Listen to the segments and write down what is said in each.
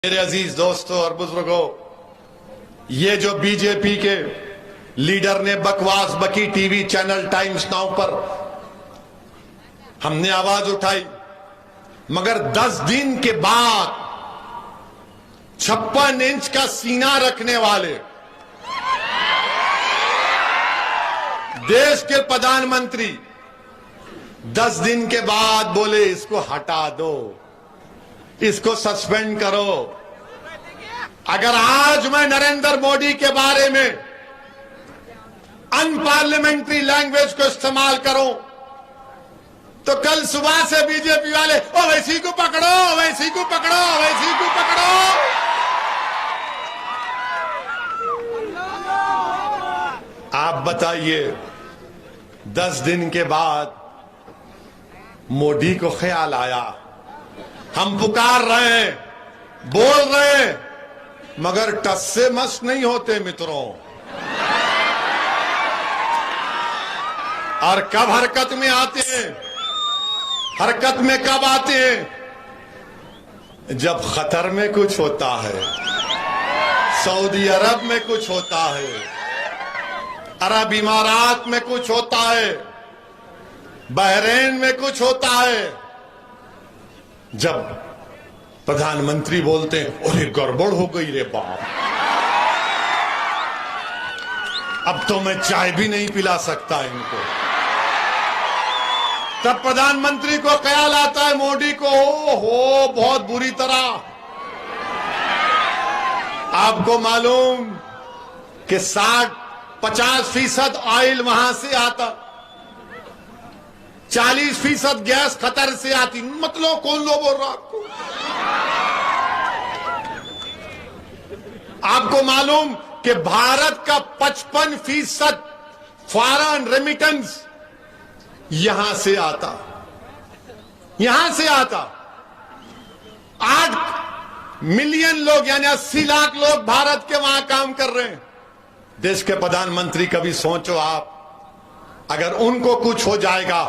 मेरे अजीज दोस्तों और बुजुर्गों, ये जो बीजेपी के लीडर ने बकवास बकी टीवी चैनल टाइम्स नाउ पर हमने आवाज उठाई, मगर 10 दिन के बाद 56 इंच का सीना रखने वाले देश के प्रधानमंत्री 10 दिन के बाद बोले इसको हटा दो, इसको सस्पेंड करो। अगर आज मैं नरेंद्र मोदी के बारे में अनपार्लियामेंट्री लैंग्वेज को इस्तेमाल करूं तो कल सुबह से बीजेपी वाले ओ वैसी को पकड़ो, वैसी को पकड़ो, वैसी को पकड़ो। आप बताइए, 10 दिन के बाद मोदी को ख्याल आया, हम पुकार रहे हैं, बोल रहे हैं, मगर टस से मस नहीं होते मित्रों। और कब हरकत में आते हैं? हरकत में कब आते हैं? जब खतर में कुछ होता है, सऊदी अरब में कुछ होता है, अरब इमारात में कुछ होता है, बहरीन में कुछ होता है। जब प्रधानमंत्री बोलते हैं अरे गड़बड़ हो गई रे बाप, अब तो मैं चाय भी नहीं पिला सकता इनको, तब प्रधानमंत्री को ख्याल आता है मोदी को, हो बहुत बुरी तरह। आपको मालूम कि 50% ऑयल वहां से आता, 40% गैस कतर से आती। मतलब कौन लो बोल रहा आपको? आपको मालूम कि भारत का 55% फॉरेन रेमिटेंस यहां से आता, यहां से आता। 8 मिलियन लोग यानी 80 लाख लोग भारत के वहां काम कर रहे हैं। देश के प्रधानमंत्री, कभी सोचो आप, अगर उनको कुछ हो जाएगा,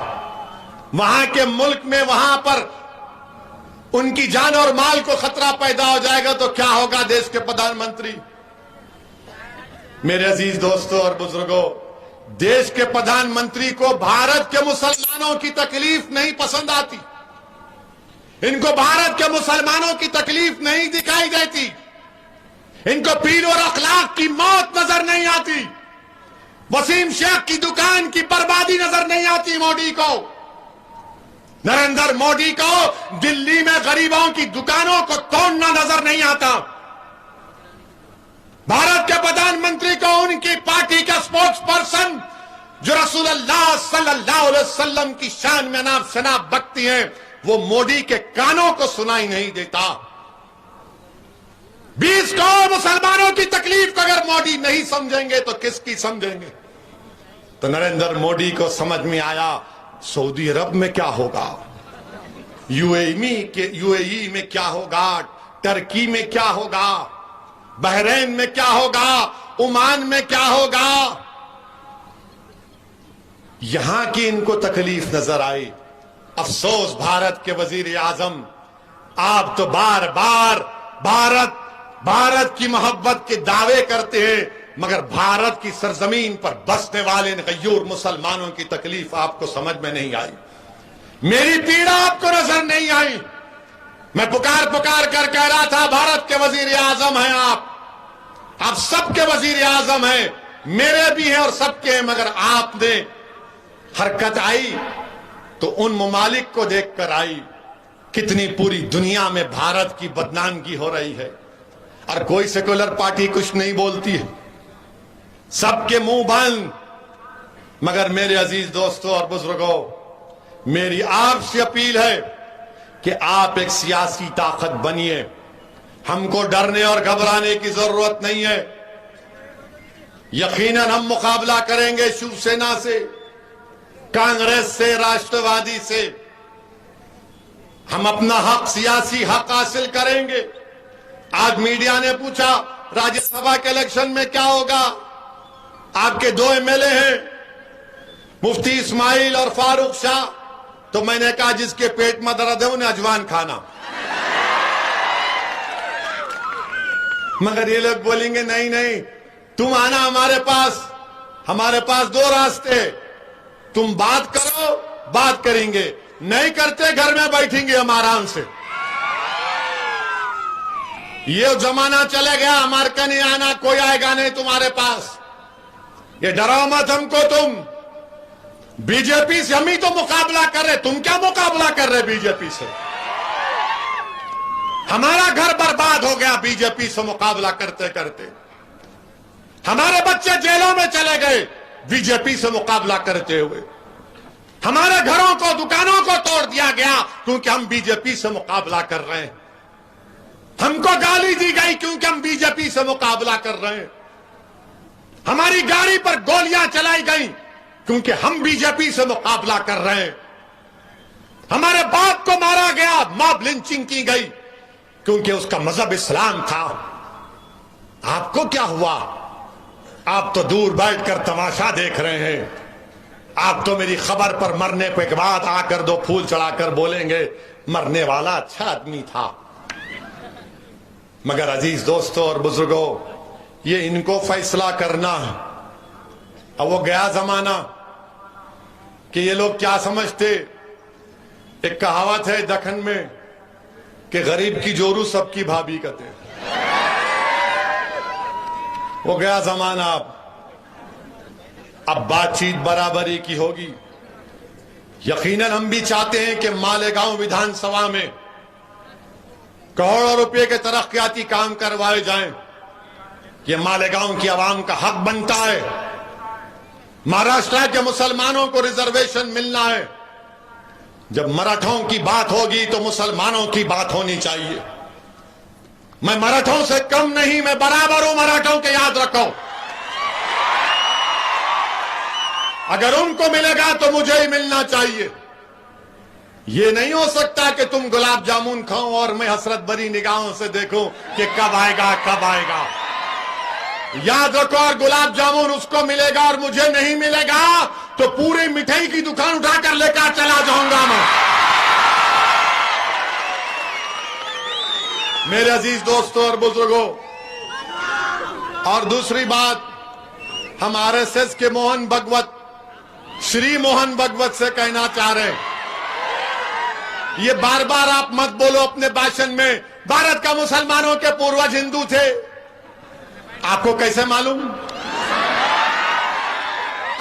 वहां के मुल्क में, वहां पर उनकी जान और माल को खतरा पैदा हो जाएगा तो क्या होगा देश के प्रधानमंत्री? मेरे अजीज दोस्तों और बुजुर्गों, देश के प्रधानमंत्री को भारत के मुसलमानों की तकलीफ नहीं पसंद आती, इनको भारत के मुसलमानों की तकलीफ नहीं दिखाई देती, इनको पीर और अखलाक की मौत नजर नहीं आती, वसीम शेख की दुकान की बर्बादी नजर नहीं आती मोदी को। नरेंद्र मोदी को दिल्ली में गरीबों की दुकानों को तोड़ना नजर नहीं आता। भारत के प्रधानमंत्री को उनकी पार्टी का स्पोक्स पर्सन जो रसूलुल्लाह सल्लल्लाहु अलैहि वसल्लम की शान में नाम शनाब बकती हैं, वो मोदी के कानों को सुनाई नहीं देता। 20 करोड़ मुसलमानों की तकलीफ को अगर मोदी नहीं समझेंगे तो किसकी समझेंगे? तो नरेंद्र मोदी को समझ में आया सऊदी अरब में क्या होगा, यूएई में क्या होगा, टर्की में क्या होगा, बहरीन में क्या होगा, ओमान में क्या होगा। यहां की इनको तकलीफ नजर आई। अफसोस भारत के वजीर आजम, आप तो बार बार भारत की मोहब्बत के दावे करते हैं, मगर भारत की सरजमीन पर बसने वाले गयूर मुसलमानों की तकलीफ आपको समझ में नहीं आई, मेरी पीड़ा आपको नजर नहीं आई। मैं पुकार कर कह रहा था भारत के वजीर आजम हैं आप सबके वजीर आजम हैं, मेरे भी हैं और सबके हैं, मगर आपने हरकत आई तो उन ममालिक को देखकर आई, कितनी पूरी दुनिया में भारत की बदनामगी हो रही है और कोई सेकुलर पार्टी कुछ नहीं बोलती है, सबके मुंह बंद। मगर मेरे अजीज दोस्तों और बुजुर्गों, मेरी आपसे अपील है कि आप एक सियासी ताकत बनिए। हमको डरने और घबराने की जरूरत नहीं है। यकीनन हम मुकाबला करेंगे शिवसेना से, कांग्रेस से, राष्ट्रवादी से। हम अपना हक, सियासी हक हासिल करेंगे। आज मीडिया ने पूछा राज्यसभा के इलेक्शन में क्या होगा, आपके 2 एमएलए हैं, मुफ्ती इस्माइल और फारूक शाह। तो मैंने कहा जिसके पेट में दर्द है उन्हें अजवान खाना। मगर ये लोग बोलेंगे नहीं नहीं, तुम आना हमारे पास दो रास्ते, तुम बात करो, बात करेंगे, नहीं करते घर में बैठेंगे हम आराम से। ये जमाना चले गया, हमारे का नहीं आना, कोई आएगा नहीं तुम्हारे पास। ये डराओ मत हमको, तुम बीजेपी से हम ही तो मुकाबला कर रहे, तुम क्या मुकाबला कर रहे बीजेपी से? हमारा घर बर्बाद हो गया बीजेपी से मुकाबला करते करते, हमारे बच्चे जेलों में चले गए बीजेपी से मुकाबला करते हुए, हमारे घरों को दुकानों को तोड़ दिया गया क्योंकि हम बीजेपी से मुकाबला कर रहे हैं, हमको गाली दी गई क्योंकि हम बीजेपी से मुकाबला कर रहे हैं, हमारी गाड़ी पर गोलियां चलाई गई क्योंकि हम बीजेपी से मुकाबला कर रहे हैं, हमारे बाप को मारा गया, मॉब लिंचिंग की गई क्योंकि उसका मजहब इस्लाम था। आपको क्या हुआ? आप तो दूर बैठकर तमाशा देख रहे हैं, आप तो मेरी खबर पर मरने के बाद आकर दो फूल चढ़ाकर बोलेंगे मरने वाला अच्छा आदमी था। मगर अजीज दोस्तों और बुजुर्गों, ये इनको फैसला करना है। अब वो गया जमाना कि ये लोग क्या समझते, एक कहावत है दखन में कि गरीब की जोरू सबकी भाभी कहते हैं। वो गया जमाना, अब बातचीत बराबरी की होगी। यकीनन हम भी चाहते हैं कि मालेगांव विधानसभा में करोड़ों रुपए के तरक्याती काम करवाए जाएं। ये मालेगांव की आवाम का हक बनता है। महाराष्ट्र के मुसलमानों को रिजर्वेशन मिलना है। जब मराठों की बात होगी तो मुसलमानों की बात होनी चाहिए। मैं मराठों से कम नहीं, मैं बराबर हूं मराठों के, याद रखो। अगर उनको मिलेगा तो मुझे ही मिलना चाहिए। ये नहीं हो सकता कि तुम गुलाब जामुन खाओ और मैं हसरत भरी निगाहों से देखूं कि कब आएगा कब आएगा। याद रखो, और गुलाब जामुन उसको मिलेगा और मुझे नहीं मिलेगा तो पूरी मिठाई की दुकान उठाकर लेकर चला जाऊंगा मैं। मेरे अजीज दोस्तों और बुजुर्गों, और दूसरी बात, हम आरएसएस के मोहन भगवत, श्री मोहन भगवत से कहना चाह रहे हैं, ये बार बार आप मत बोलो अपने भाषण में भारत का मुसलमानों के पूर्वज हिंदू थे। आपको कैसे मालूम?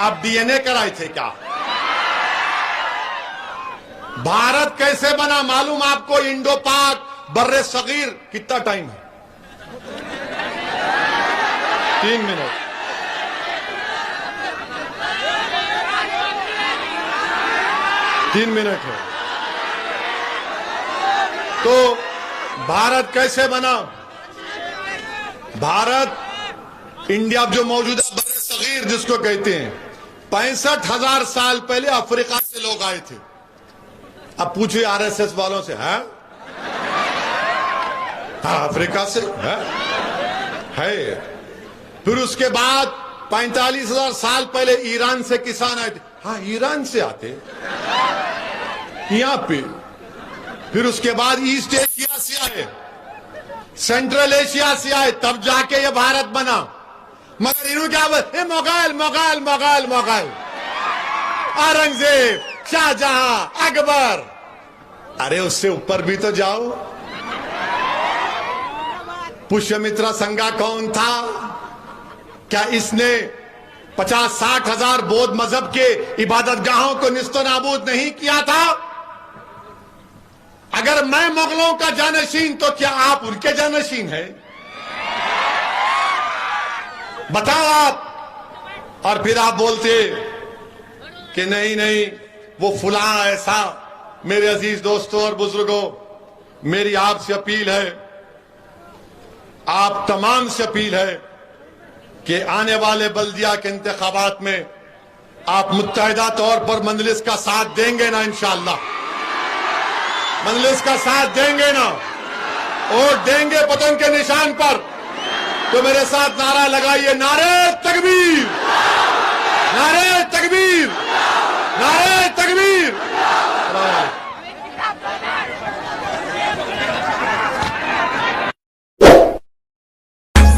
आप डीएनए कराए थे क्या? भारत कैसे बना मालूम आपको? इंडो पाक बर्रे सगीर कितना टाइम है? 3 मिनट। तीन मिनट है। तो भारत कैसे बना? भारत इंडिया जो मौजूदा बर्रे सगीर जिसको कहते हैं, 65,000 साल पहले अफ्रीका से लोग आए थे। अब पूछिए आरएसएस वालों से, है हाँ अफ्रीका से है। फिर उसके बाद 45,000 साल पहले ईरान से किसान आए थे। हाँ ईरान से आते यहां पे। फिर उसके बाद ईस्ट एशिया से आए, सेंट्रल एशिया से आए, तब जाके ये भारत बना। मगर इन्होंने क्या बोला? मुगल मुगल मुगल मुगल, औरंगजेब, शाहजहां, अकबर। अरे उससे ऊपर भी तो जाओ। पुष्यमित्रा संगा कौन था? क्या इसने 50-60 हजार बौद्ध मजहब के इबादतगाहों को निस्तो नाबूद नहीं किया था? अगर मैं मुगलों का जानशीन तो क्या आप उनके जानशीन हैं? बताओ आप। और फिर आप बोलते कि नहीं नहीं वो फुला ऐसा। मेरे अजीज दोस्तों और बुजुर्गों, मेरी आपसे अपील है, आप तमाम से अपील है कि आने वाले बल्दिया के इंतखाबात में आप मुत्तहिदा तौर पर मजलिस का साथ देंगे ना? इंशाअल्लाह मजलिस का साथ देंगे ना? वोट देंगे पतंग के निशान पर। तो मेरे साथ नारा लगाइए, नारे तकबीर, नारे तकबीर, नारे तकबीर।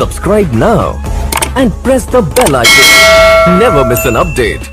Subscribe now and press the bell icon. Never miss an update.